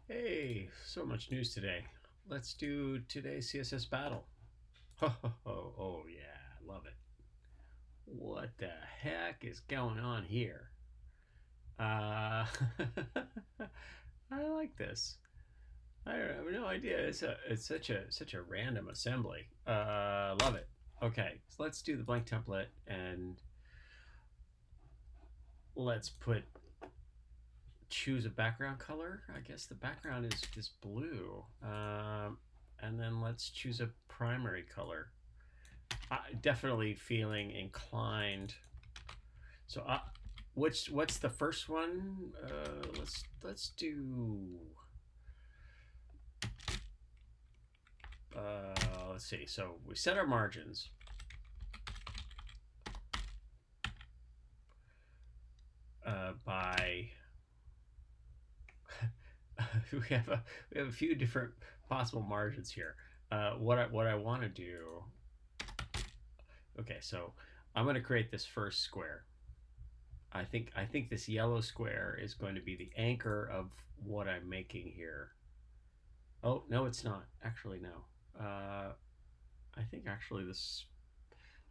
Hey, so much news today. Let's do today's CSS Battle. Ho, ho, ho. Oh, yeah, I love it. What the heck is going on here? I like this. I have no idea. It's such a random assembly. Love it. Okay, so let's do the blank template and let's choose a background color. I guess the background is this blue. And then let's choose a primary color. Definitely feeling inclined. So, what's the first one? Let's do. Let's see. So we set our margins. By we have a few different possible margins here. What I want to do. Okay, so I'm going to create this first square. I think this yellow square is going to be the anchor of what I'm making here. Oh, no, it's not. Actually, no. I think actually this.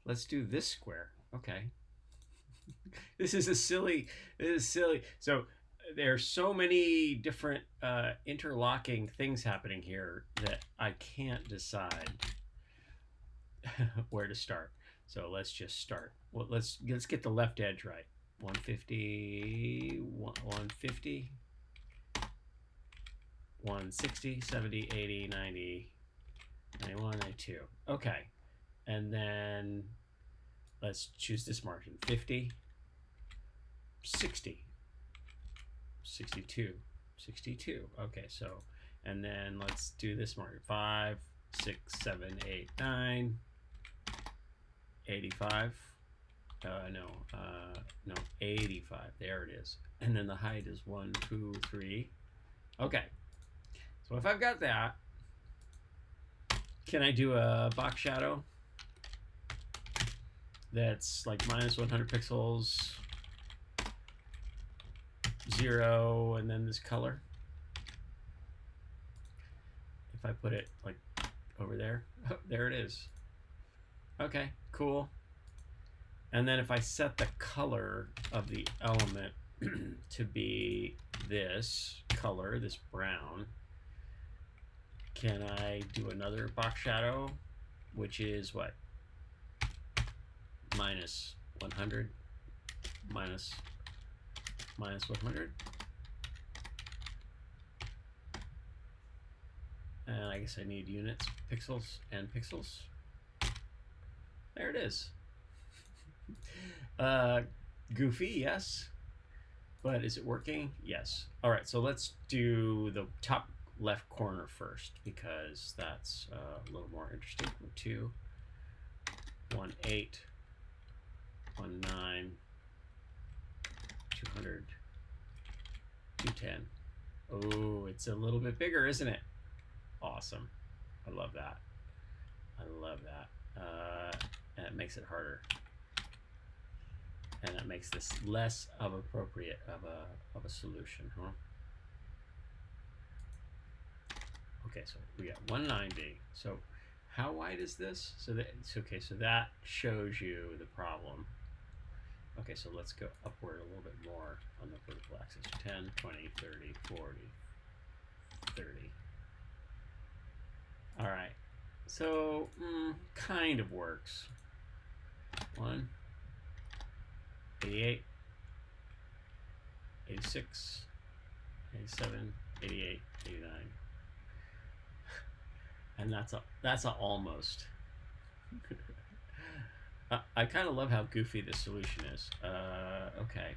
Let's do this square. Okay. This is silly. So there's so many different interlocking things happening here that I can't decide where to start. So let's just start. Well, let's get the left edge right. 150, 150, 160, 70, 80, 90, 91, 92. Okay. And then let's choose this margin. 50, 60, 62, 62. Okay, so, and then let's do this margin. 5, 6, 7, 8, 9, 85. No, 85. There it is. And then the height is 1, 2, 3. Okay. So if I've got that, can I do a box shadow that's like minus 100 pixels, 0, and then this color? If I put it like over there, there it is. Okay, cool. And then if I set the color of the element to be this color, this brown, can I do another box shadow, which is what? Minus 100, minus 100. And I guess I need units, pixels, and pixels. There it is. Goofy, yes. But is it working? Yes. All right, so let's do the top left corner first because that's a little more interesting. 2, 1, 8, 1, 9, 200, 210. Oh, it's a little bit bigger, isn't it? Awesome. I love that. I love that. And it makes it harder. And that makes this less of appropriate of a solution, huh? Okay, so we got 190. So how wide is this? So that shows you the problem. Okay, so let's go upward a little bit more on the vertical axis. 10, 20, 30, 40, 30. All right, so kind of works. 1, 88, 86, 87, 88, 89. And that's a almost. I kind of love how goofy this solution is. Okay,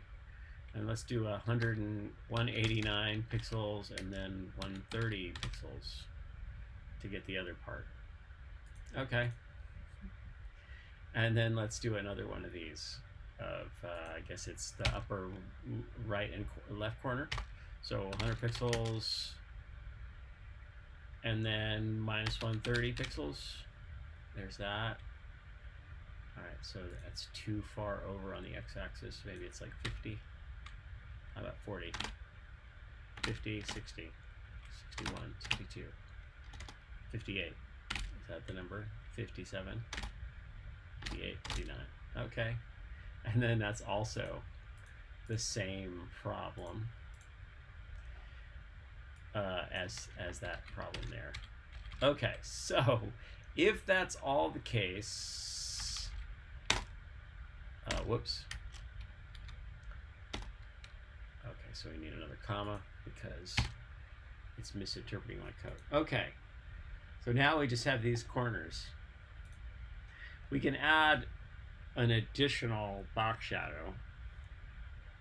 and let's do 189 pixels and then 130 pixels to get the other part. Okay, and then let's do another one of these. I guess it's the upper right and left corner. So 100 pixels. And then minus 130 pixels. There's that. All right, so that's too far over on the x-axis. Maybe it's like 50. How about 40? 50, 60, 61, 62, 58. Is that the number? 57, 58, 59. Okay. And then that's also the same problem as that problem there. Okay, so if that's all the case, whoops. Okay, so we need another comma because it's misinterpreting my code. Okay, so now we just have these corners. We can add an additional box shadow,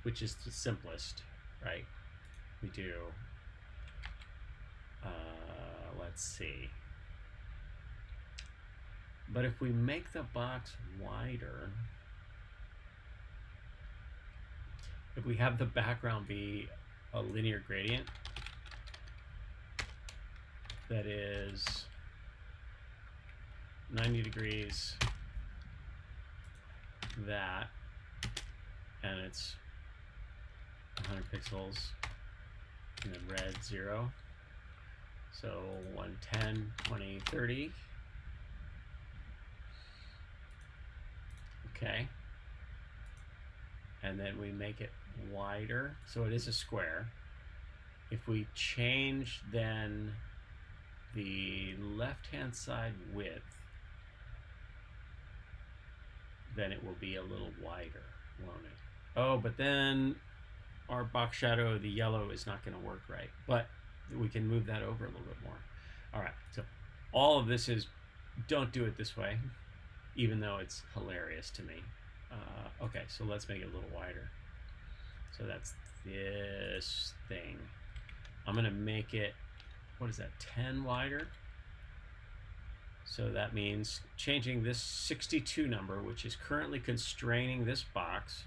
which is the simplest, right? We do, let's see. But if we make the box wider, if we have the background be a linear gradient that is 90 degrees that, and it's 100 pixels, and then red 0, so 110, 20, 30. Okay, and then we make it wider, so it is a square. If we change then the left-hand side width, then it will be a little wider, won't it? Oh, but then our box shadow, the yellow, is not going to work right, but we can move that over a little bit more. All right, so all of this is, don't do it this way, even though it's hilarious to me. Okay, so let's make it a little wider. So that's this thing. I'm going to make it, what is that, 10 wider? So that means changing this 62 number, which is currently constraining this box,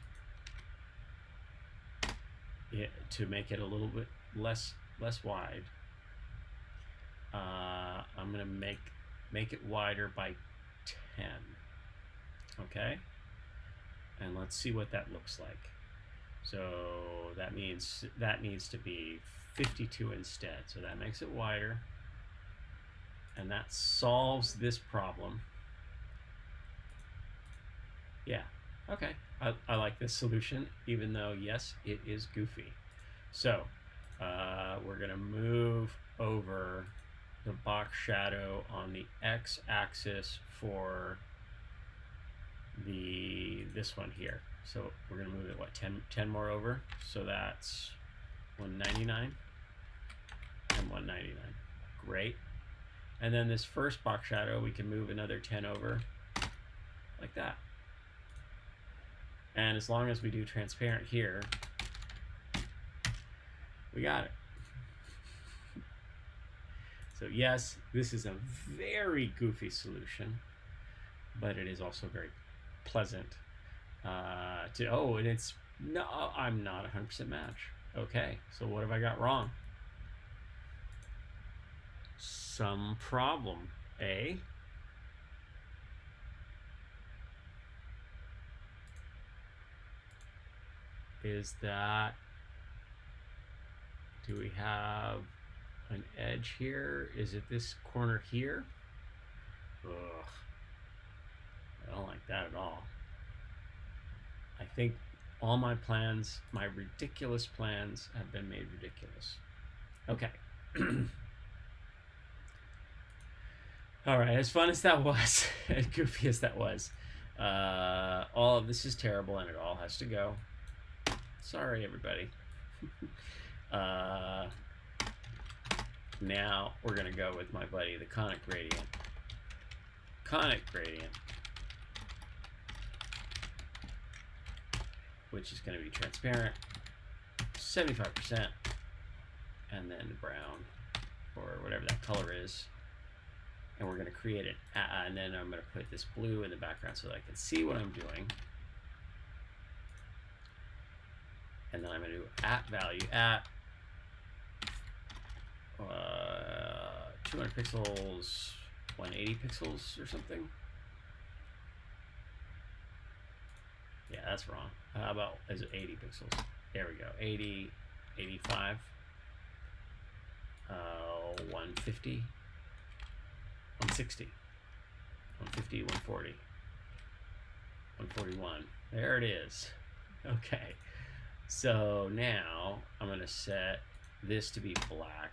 to make it a little bit less wide. I'm going to make it wider by 10. Okay? And let's see what that looks like. So that means that needs to be 52 instead. So that makes it wider. And that solves this problem. Yeah, okay. I like this solution, even though, yes, it is goofy. So we're going to move over the box shadow on the x-axis for this one here. So we're going to move it, what, 10 more over? So that's 199 and 199. Great. And then this first box shadow, we can move another 10 over, like that. And as long as we do transparent here, we got it. So yes, this is a very goofy solution, but it is also very pleasant and it's, no, I'm not 100% match. Okay, so what have I got wrong? Some problem, eh? Is that, do we have an edge here? Is it this corner here? Ugh, I don't like that at all. I think all my plans, my ridiculous plans, have been made ridiculous. Okay. All right, as fun as that was, as goofy as that was, all of this is terrible and it all has to go. Sorry, everybody. Now we're going to go with my buddy, the conic gradient. Conic gradient, which is going to be transparent, 75%, and then brown, or whatever that color is. And we're going to create it, and then I'm going to put this blue in the background so that I can see what I'm doing. And then I'm going to do @value, 200 pixels, 180 pixels or something. Yeah, that's wrong. How about, is it 80 pixels? There we go, 80, 85. 150, 160, 150, 140, 141. There it is. Okay. So now I'm going to set this to be black,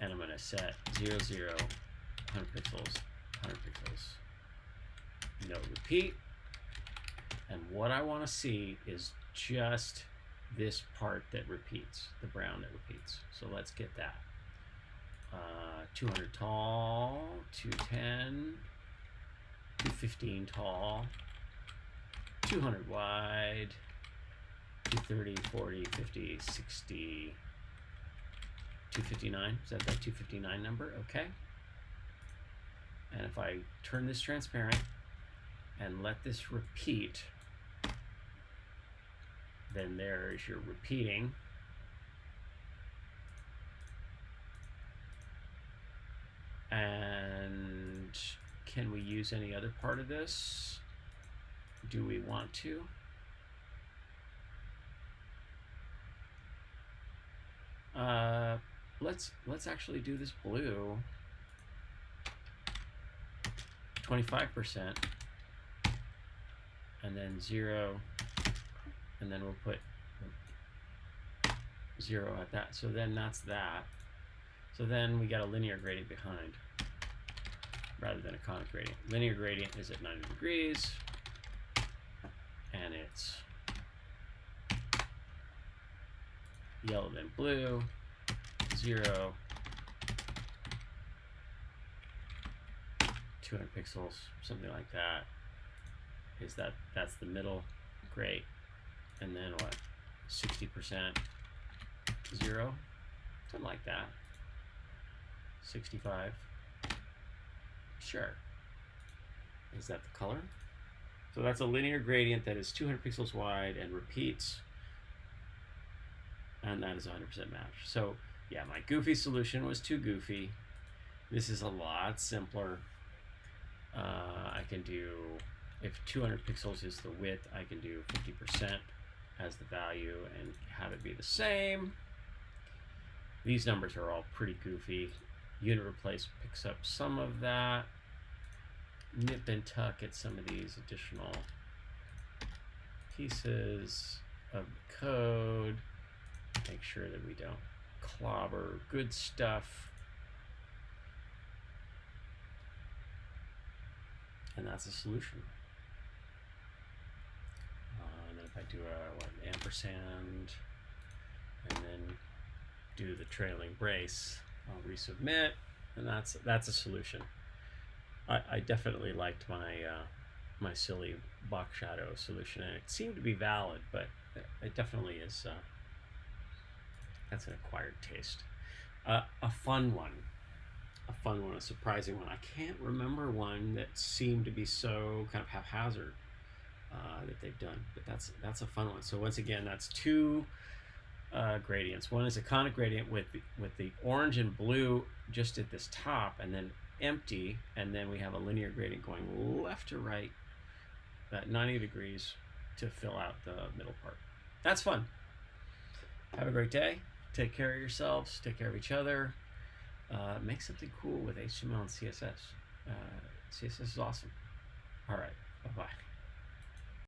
and I'm going to set 0, 0, 100 pixels, 100 pixels. No repeat. And what I want to see is just this part that repeats, the brown that repeats. So let's get that. 200 tall, 210, 215 tall, 200 wide, 230, 40, 50, 60, 259. Is that 259 number? Okay. And if I turn this transparent and let this repeat, then there's your repeating. And can we use any other part of this? Do we want to? Let's actually do this blue 25%, and then 0, and then we'll put 0 at that. So then that's that. So then we got a linear gradient behind rather than a conic gradient. Linear gradient is at 90 degrees, and it's yellow then blue, 0, 200 pixels, something like that. That's the middle, great. And then what? 60%, 0, something like that. 65, sure. Is that the color? So that's a linear gradient that is 200 pixels wide and repeats, and that is 100% match. So yeah, my goofy solution was too goofy. This is a lot simpler. I can do, if 200 pixels is the width, I can do 50% as the value and have it be the same. These numbers are all pretty goofy. Unit replace picks up some of that. Nip and tuck at some of these additional pieces of the code. Make sure that we don't clobber good stuff. And that's a solution. And then if I do an ampersand, and then do the trailing brace, I'll resubmit, and that's a solution. I definitely liked my my silly box shadow solution, and it seemed to be valid, but it definitely is. That's an acquired taste. A fun one, a surprising one. I can't remember one that seemed to be so kind of haphazard that they've done, but that's a fun one. So once again, that's two gradients. One is a conic gradient with the orange and blue just at this top, and then empty, and then we have a linear gradient going left to right at 90 degrees to fill out the middle part. That's fun. Have a great day. Take care of yourselves. Take care of each other. Make something cool with HTML and CSS. CSS is awesome. All right. Bye-bye.